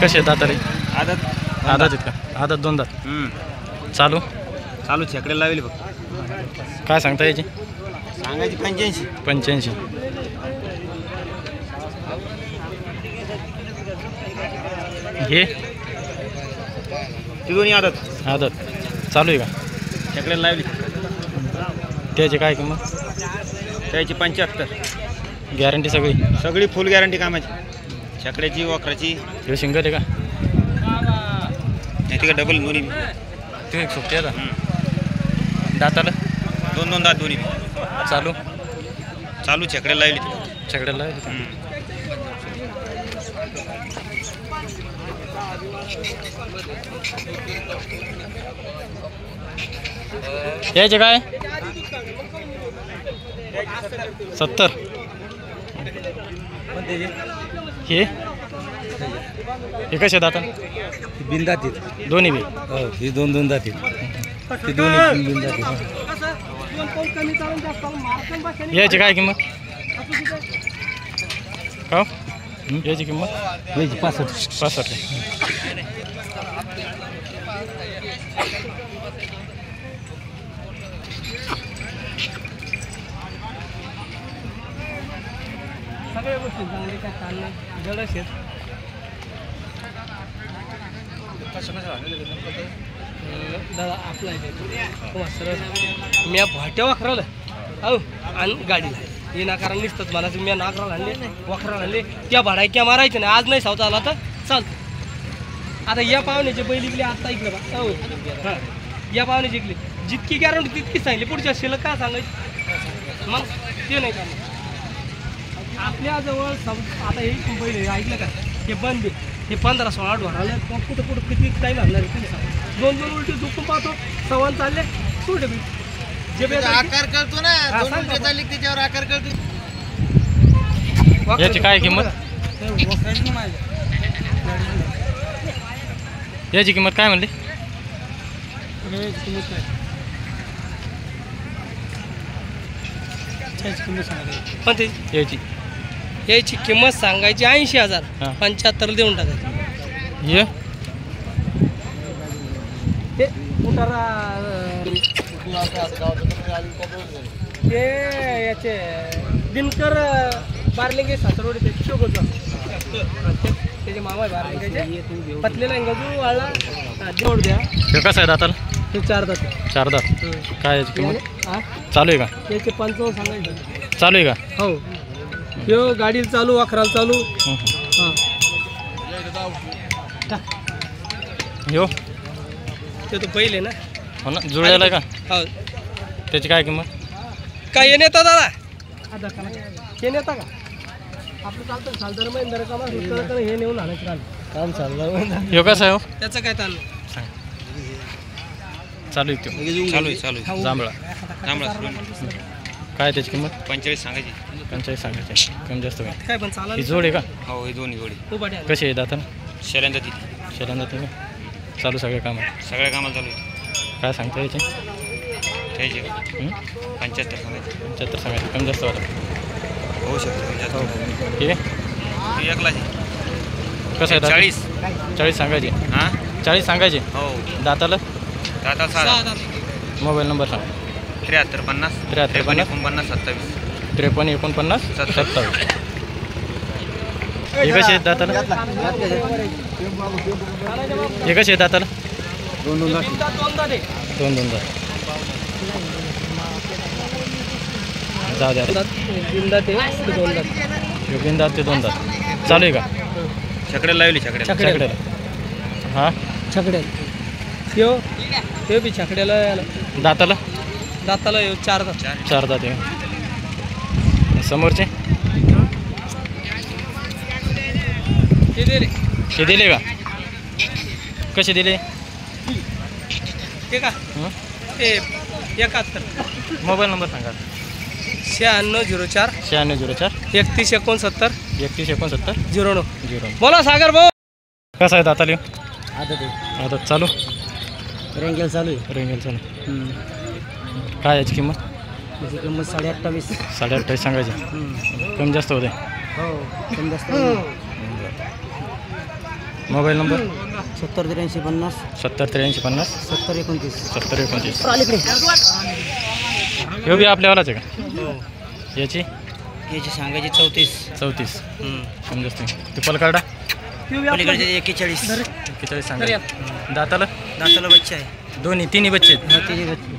कसे दातारी आदत आदत आहेत का आदत दोन दात चालू चालू छकडे लावली बघ काय सांगता याची सांगायची 85 हे ती दोन्ही आदत आदत चालू आहे का छकडे लावली त्याची काय किंमत त्याची 75 गॅरंटी सगळी फुल गॅरंटी कामाची छकड्याची वखराची हे सिंगल आहे का नाही ती डबल दोन्ही ते एक सोपती आहे दाताला दोन दात दोन्ही चालू छकडे लावली छकड्याला यायचे काय 70 हे कसे दाता बिंदातील दोन्ही बी ही दोन दातील ती दोन्ही बिंदातील यायची काय किंमत का याची किंमत याची 65 सगळ्या गोष्टी चांगली काय चाललं जडच आहेत दादा आपला सरळ मी भाट्या वाखराला अहो आणि गाडीला हे नाकारा निसतात मला मी नाकराला आणले वाखराला आणले त्या भाड्या मारायचे नाही आज नाही सावता आला तर चालतं आता या पाहुण्याचे बैल इकले आता ऐकलं बा हो हां या पाहुण्याचे इकले जितकी गॅरंटी तितकी सांगली पुढच्या शिल्लक काय सांगायची मग ते नाही का आपल्याजवळ आता हे बैल ऐकलं का हे बंद हे 15-16 ढोराला कुठं किती टाईम आणणार आहे तुम्ही सांगा 2 उलटी दुखून पाहतो सवन चालले कुठे बी जे आकार करतो ना चालली त्याच्यावर आकार करतो याची काय किंमत याची किंमत काय म्हणली पण ते याची किंमत सांगायची 80,000 75 देऊन टाकायची हे ते याचे दिनकर बारलिंगे सासरवडे त्याचे मामा बारलिंगाचे पतलेला गजू वाळला देऊन द्या हे कसं आहे दाताला हे 4 दात काय याची किंमत चालू आहे का याचे 55 सांगायचे चालू आहे का हो यो गाडीला चालू अकराला चालू हां हो ते तो पहिले ना हो ना जुळलेला आहे का हो त्याची काय किंमत काय ये नेता दादा हे नेता का आपलं चालतं महिंदर का हे नेऊन आणायचं काम चाललं हो कसं आहे हो त्याचं काय चाललं चालू आहे चालू आहे जांभळा काय त्याची किंमत 45 सांगायची 45 सांगायची कमी जास्त काय काय पण चाललं ही जोड आहे का हो ही दोन्ही जोडी उभाट्या कशी आहे दाता शर्यंत शेल्यांदा ते चालू सगळे काम सगळ्या कामाला चालू आहे काय सांगता याचे त्याचे 75 सांगायचे 75 सांगायचे कमी जास्त वाटत होऊ शकतो ठीक आहे एकला कसं आहे 40 सांगायचे हां 40 सांगायचे हो दाताला दादा 6 मोबाईल नंबर सांग 73 50 73 50 57 53 49 27 हे कसे आहेत दाताला हे कसे आहेत दाताला 2 दात 2 दात जाऊ द्या बिंदात ते 2 दात चालू आहे का छकडे लावली छकड्याला हां छकड्याला यो बी छकड्याला दाताला 4 दात 4 दात आहे समोरचे हे दिले का कसे दिले ते का ते 71 मोबाईल नंबर सांगा 9604 9604 3169 09 बोला सागर भाऊ कसं आहे दाताली आदत आता चालू रेंगेल चालू आहे रेंगेल चालू काय याची किंमत त्याची किंमत 28.5 28.5 सांगायची कमी जास्त होते मोबाईल नंबर 70 83 50 70 83 50 70 29 70 29 ह्यो बी आपल्यावालाच आहे का याची याची सांगायची 34 34 समजते ते पलकार्डा पलीकडचे 41 41 सांगा दाताला दाताला बच्चा आहे दोन्ही तिन्ही बच्चे आहेत तिचे बच्चे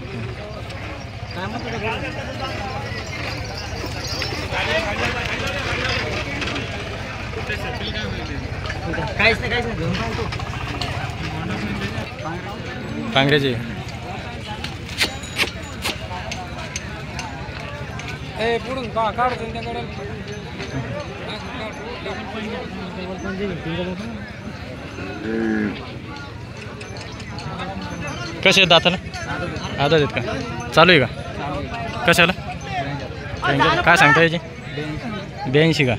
काहीच नाही घेऊन पाहतो काँग्रेजी पुढून काढ त्यांच्याकडे कसे आहेत दाताला आदत आहेत का चालू आहे का कशाला काय सांगता याची 82 का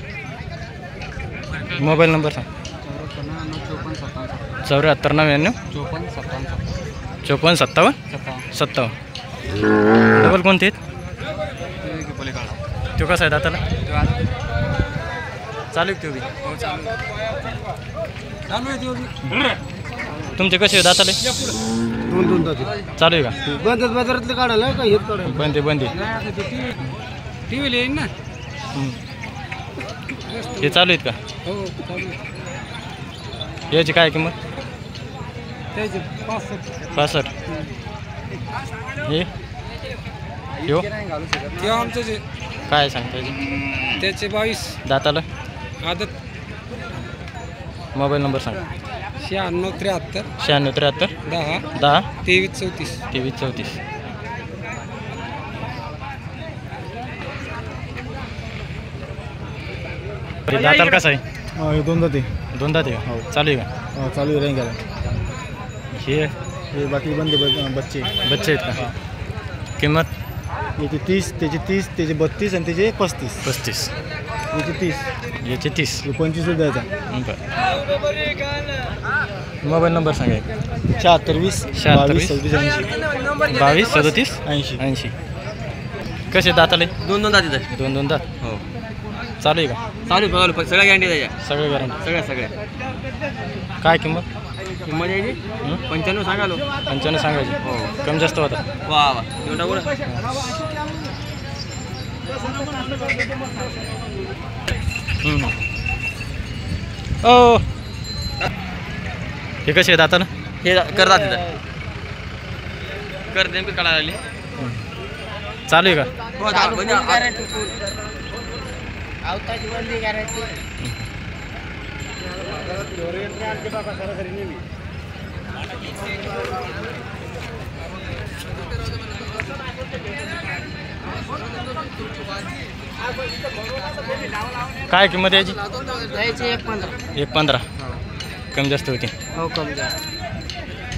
मोबाईल नंबर सांग 74 99 54 57 57 डबल कोणते आहेत तो कसा आहे दाताला चालू आहे तो बी तुमचे कसे दाताले दोन दाते चालू आहे का बंद बाजारातले काढायला का हेच काढायला बंदी बंदी टी व्ही येईन ना हे चालू आहेत का हो याची काय किंमत त्याचे 65 हे यो ते आमचं जे काय सांगता याची त्याचे 22 दाताला आदत मोबाईल नंबर सांग 96 73 96 73 10 10 23 34 23 34 दाताला कसं आहे हे दोन दाते दोन दाते का चालू आहे का चालू आहे रँगाला हे हे बाकी बंद बच्चे बच्चे आहेत का किंमत याचे 30 त्याचे 30 त्याचे 32 आणि त्याचे 35 35 याचे 30 याचे 30 हे 25 द्यायचा मोबाईल नंबर सांगा 76 20 76 22 37 22 37 80 80 कसे दाताले दोन दाते दोन दात हो चालू आहे का चालू सगळ्या गॅरंटी द्यायच्या सगळे गॅरंटी सगळ्या काय किंमत किंमत यायची 95 सांगालो 95 सांगायची हो कमी जास्त होता वा वा एवढा कुठं ओ हे कसे आहे दाताला हे करतात तिथं कर नेमकं काढायला लागली चालू आहे का हो चालू काय किंमत याची द्यायचे 1.15 1.15 कमी जास्त होती हो कमी जास्त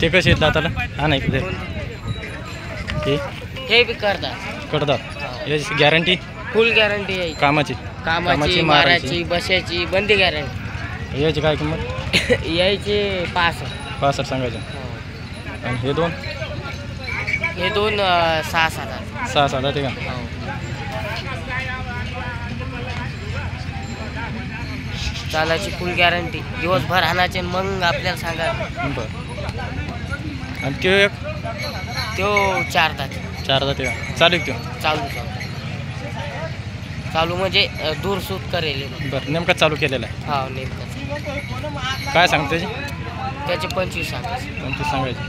ते कसे आहेत दाताला हा नाही ते हे बी करतात कडतात याची गॅरंटी फुल गॅरंटी आहे कामाची कामाची मारायची बसायची बंदी गॅरंटी याची काय किंमत यायचे 65 सांगायचं आणि हे दोन हे दोन 6-7 6 ते का चालायची फुल गॅरंटी दिवसभर आणायचे मग आपल्याला सांगा बरं आणि तो एक तो 4 दात 4 ते का चालू आहे तो चालू चालू म्हणजे दूर सूत करेल बरं नेमका चालू केलेला आहे हा नेमकं काय सांगते त्याचे 25 25 सांगायचे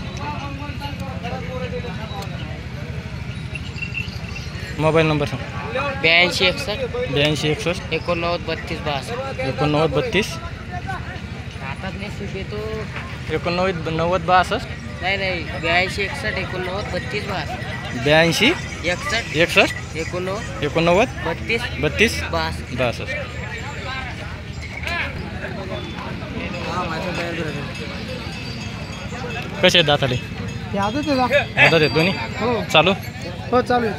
मोबाईल नंबर सांग 82 61 82 61 89 32 89 32 हातात नाही देतो 89 90 62 नाही 82 61 89 32 82 61 61 89 89 32 32 62 कसे आहेत दाताले आदत आहेत दोन्ही चालू हो चालू आहे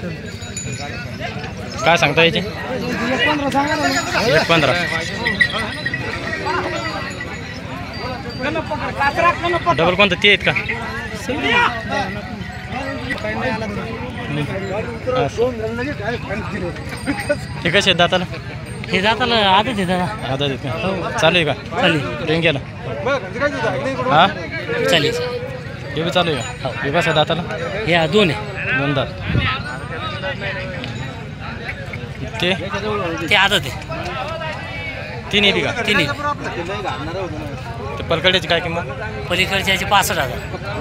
काय सांगता याची 1.15 डबल कोणतं ते आहेत का ते कसे आहेत दाताला हे जाताला आधीच आहे दादा. आधा देत का चालू आहे का चालेल डेंग्याला हा चालेल. हे बी चालू आहे का हे कसं दाताला या 2 आहे. 2 दात ते आदत आहे. 3 येते का 3 ते पलकड्याची काय किंमत पलीकडच्या 65,000.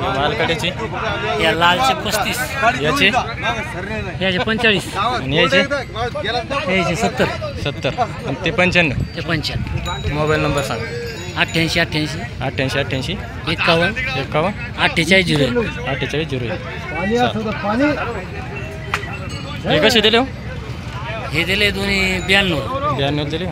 मालकड्याची या लालचे 35. याची याचे 45. आणि याची याचे 70. 70 आणि ते 95. ते 95. मोबाईल नंबर सांग 88 88 88 88 51 51 48 0. 48 0. हे कसे दिले हो हे दिले दोन्ही 92. 92 दिले